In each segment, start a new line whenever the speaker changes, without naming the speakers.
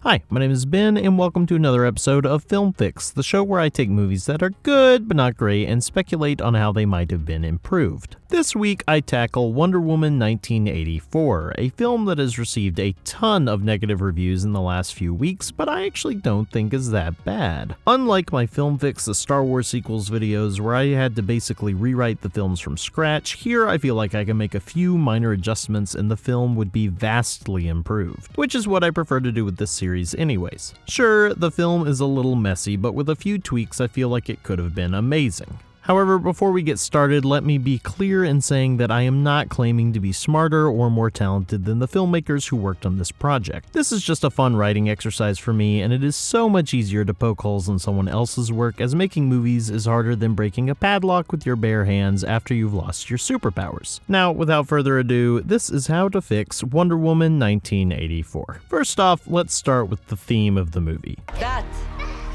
Hi, my name is Ben, and welcome to another episode of Film Fix, the show where I take movies that are good but not great and speculate on how they might have been improved. This week, I tackle Wonder Woman 1984, a film that has received a ton of negative reviews in the last few weeks, but I actually don't think is that bad. Unlike my Film Fix the Star Wars sequels videos where I had to basically rewrite the films from scratch, here I feel like I can make a few minor adjustments and the film would be vastly improved, which is what I prefer to do with this series anyways. Sure, the film is a little messy, but with a few tweaks I feel like it could have been amazing. However, before we get started, let me be clear in saying that I am not claiming to be smarter or more talented than the filmmakers who worked on this project. This is just a fun writing exercise for me, and it is so much easier to poke holes in someone else's work, as making movies is harder than breaking a padlock with your bare hands after you've lost your superpowers. Now, without further ado, this is how to fix Wonder Woman 1984. First off, let's start with the theme of the movie.
That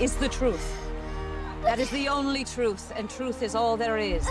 is the truth. That is the only truth, and truth is all there is.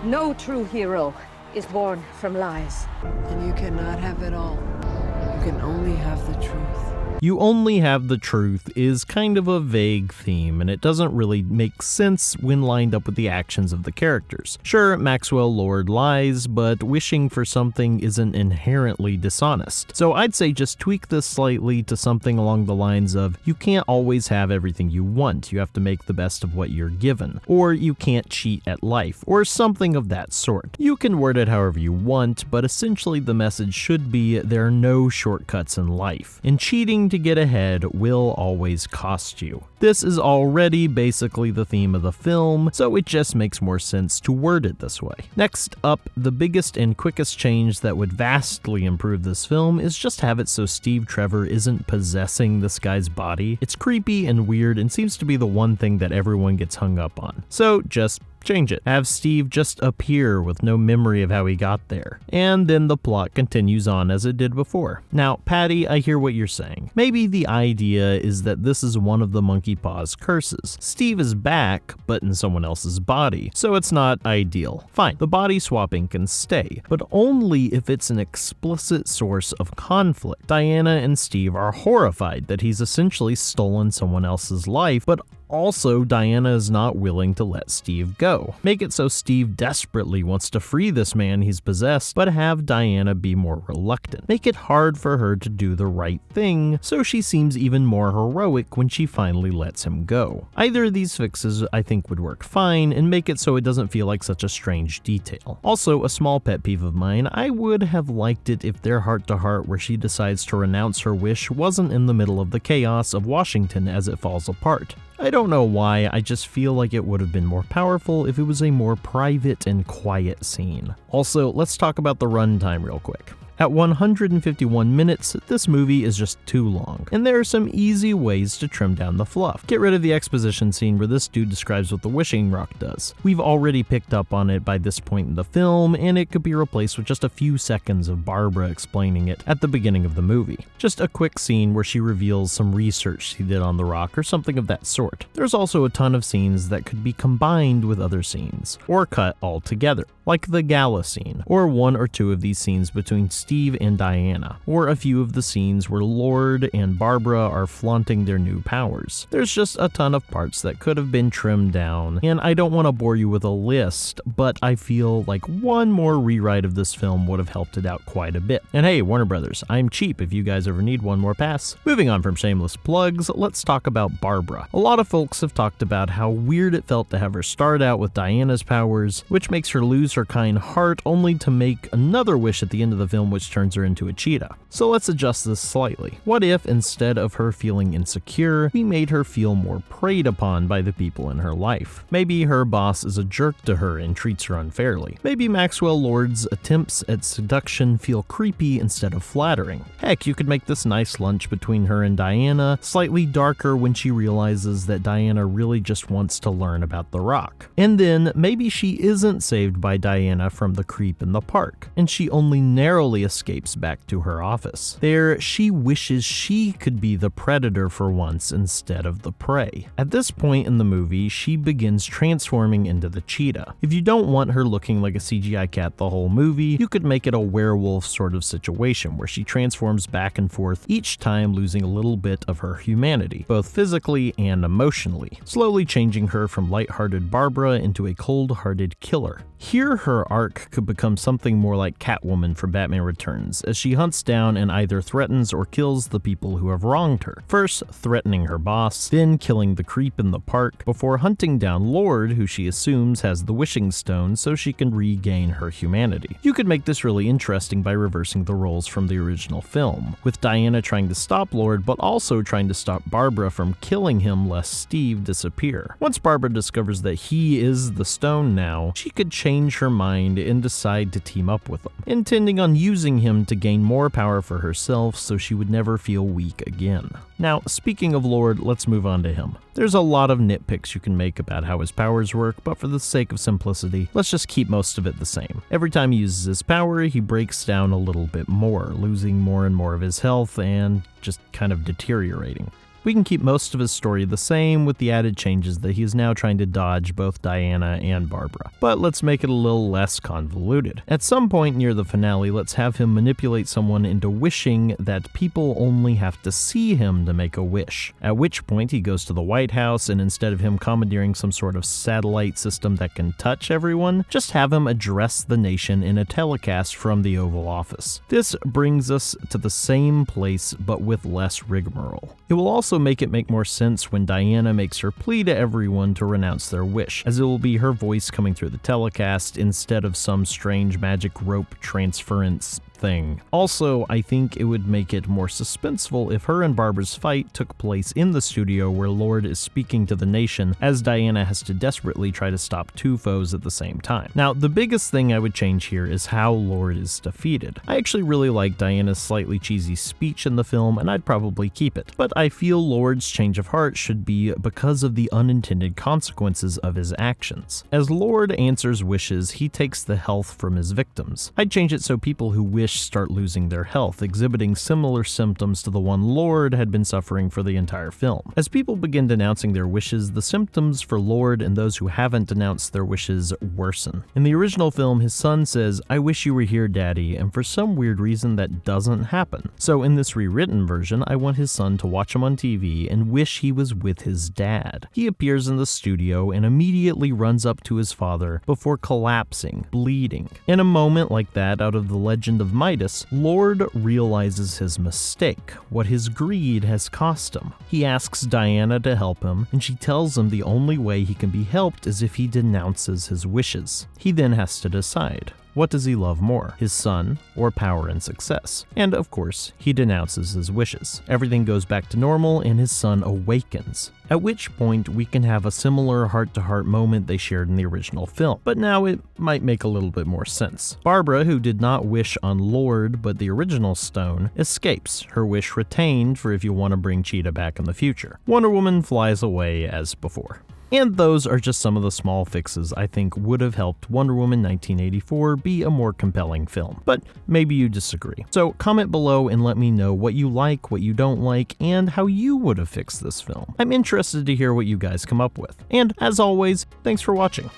No true hero is born from lies.
And you cannot have it all. You can only have the truth.
You only have the truth is kind of a vague theme, and it doesn't really make sense when lined up with the actions of the characters. Sure, Maxwell Lord lies, but wishing for something isn't inherently dishonest. So I'd say just tweak this slightly to something along the lines of, you can't always have everything you want, you have to make the best of what you're given, or you can't cheat at life, or something of that sort. You can word it however you want, but essentially the message should be there are no shortcuts in life, and cheating to get ahead will always cost you. This is already basically the theme of the film, so it just makes more sense to word it this way. Next up, the biggest and quickest change that would vastly improve this film is just have it so Steve Trevor isn't possessing this guy's body. It's creepy and weird and seems to be the one thing that everyone gets hung up on. So just change it. Have Steve just appear with no memory of how he got there. And then the plot continues on as it did before. Now, Patty, I hear what you're saying. Maybe the idea is that this is one of the monkey paw's curses. Steve is back, but in someone else's body, so it's not ideal. Fine, the body swapping can stay, but only if it's an explicit source of conflict. Diana and Steve are horrified that he's essentially stolen someone else's life, but also, Diana is not willing to let Steve go. Make it so Steve desperately wants to free this man he's possessed, but have Diana be more reluctant. Make it hard for her to do the right thing, so she seems even more heroic when she finally lets him go. Either of these fixes I think would work fine and make it so it doesn't feel like such a strange detail. Also, a small pet peeve of mine, I would have liked it if their heart-to-heart where she decides to renounce her wish wasn't in the middle of the chaos of Washington as it falls apart. I don't know why, I just feel like it would have been more powerful if it was a more private and quiet scene. Also, let's talk about the runtime real quick. At 151 minutes, this movie is just too long, and there are some easy ways to trim down the fluff. Get rid of the exposition scene where this dude describes what the wishing rock does. We've already picked up on it by this point in the film, and it could be replaced with just a few seconds of Barbara explaining it at the beginning of the movie. Just a quick scene where she reveals some research she did on the rock or something of that sort. There's also a ton of scenes that could be combined with other scenes, or cut all together, like the gala scene, or one or two of these scenes between Steve and Diana, or a few of the scenes where Lord and Barbara are flaunting their new powers. There's just a ton of parts that could have been trimmed down, and I don't want to bore you with a list, but I feel like one more rewrite of this film would have helped it out quite a bit. And hey, Warner Brothers, I'm cheap if you guys ever need one more pass. Moving on from shameless plugs, let's talk about Barbara. A lot of folks have talked about how weird it felt to have her start out with Diana's powers, which makes her lose her kind heart only to make another wish at the end of the film which turns her into a cheetah. So let's adjust this slightly. What if instead of her feeling insecure, we made her feel more preyed upon by the people in her life? Maybe her boss is a jerk to her and treats her unfairly. Maybe Maxwell Lord's attempts at seduction feel creepy instead of flattering. Heck, you could make this nice lunch between her and Diana slightly darker when she realizes that Diana really just wants to learn about the rock. And then maybe she isn't saved by Diana from the creep in the park, and she only narrowly escapes back to her office. There, she wishes she could be the predator for once instead of the prey. At this point in the movie, she begins transforming into the cheetah. If you don't want her looking like a CGI cat the whole movie, you could make it a werewolf sort of situation where she transforms back and forth, each time losing a little bit of her humanity, both physically and emotionally, slowly changing her from lighthearted Barbara into a cold-hearted killer. Here, her arc could become something more like Catwoman from Batman Returns, as she hunts down and either threatens or kills the people who have wronged her. First, threatening her boss, then killing the creep in the park, before hunting down Lord, who she assumes has the wishing stone so she can regain her humanity. You could make this really interesting by reversing the roles from the original film, with Diana trying to stop Lord but also trying to stop Barbara from killing him lest Steve disappear. Once Barbara discovers that he is the stone now, she could change her mind and decide to team up with him, intending on using him to gain more power for herself so she would never feel weak again. Now, speaking of Lord, let's move on to him. There's a lot of nitpicks you can make about how his powers work, but for the sake of simplicity, let's just keep most of it the same. Every time he uses his power, he breaks down a little bit more, losing more and more of his health and just kind of deteriorating. We can keep most of his story the same, with the added changes that he is now trying to dodge both Diana and Barbara. But let's make it a little less convoluted. At some point near the finale, let's have him manipulate someone into wishing that people only have to see him to make a wish. At which point he goes to the White House, and instead of him commandeering some sort of satellite system that can touch everyone, just have him address the nation in a telecast from the Oval Office. This brings us to the same place, but with less rigmarole. It will also make it make more sense when Diana makes her plea to everyone to renounce their wish, as it will be her voice coming through the telecast instead of some strange magic rope transference thing. Also, I think it would make it more suspenseful if her and Barbara's fight took place in the studio where Lord is speaking to the nation, as Diana has to desperately try to stop two foes at the same time. Now, the biggest thing I would change here is how Lord is defeated. I actually really like Diana's slightly cheesy speech in the film, and I'd probably keep it, but I feel Lord's change of heart should be because of the unintended consequences of his actions. As Lord answers wishes, he takes the health from his victims. I'd change it so people who wish start losing their health, exhibiting similar symptoms to the one Lord had been suffering for the entire film. As people begin denouncing their wishes, the symptoms for Lord and those who haven't denounced their wishes worsen. In the original film, his son says, "I wish you were here, Daddy," and for some weird reason that doesn't happen. So in this rewritten version, I want his son to watch him on TV and wish he was with his dad. He appears in the studio and immediately runs up to his father before collapsing, bleeding. In a moment like that, out of the Legend of Midas, Lord realizes his mistake, what his greed has cost him. He asks Diana to help him, and she tells him the only way he can be helped is if he denounces his wishes. He then has to decide. What does he love more, his son or power and success? And of course, he denounces his wishes. Everything goes back to normal and his son awakens. At which point we can have a similar heart-to-heart moment they shared in the original film, but now it might make a little bit more sense. Barbara, who did not wish on Lord but the original stone, escapes, her wish retained for if you want to bring Cheetah back in the future. Wonder Woman flies away as before. And those are just some of the small fixes I think would have helped Wonder Woman 1984 be a more compelling film, but maybe you disagree. So comment below and let me know what you like, what you don't like, and how you would have fixed this film. I'm interested to hear what you guys come up with. And as always, thanks for watching.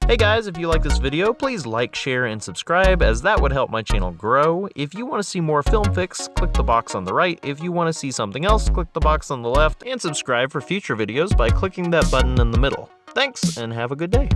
Hey guys, if you like this video, please like, share, and subscribe, as that would help my channel grow. If you want to see more film fix, click the box on the right. If you want to see something else, click the box on the left, and subscribe for future videos by clicking that button in the middle. Thanks, and have a good day.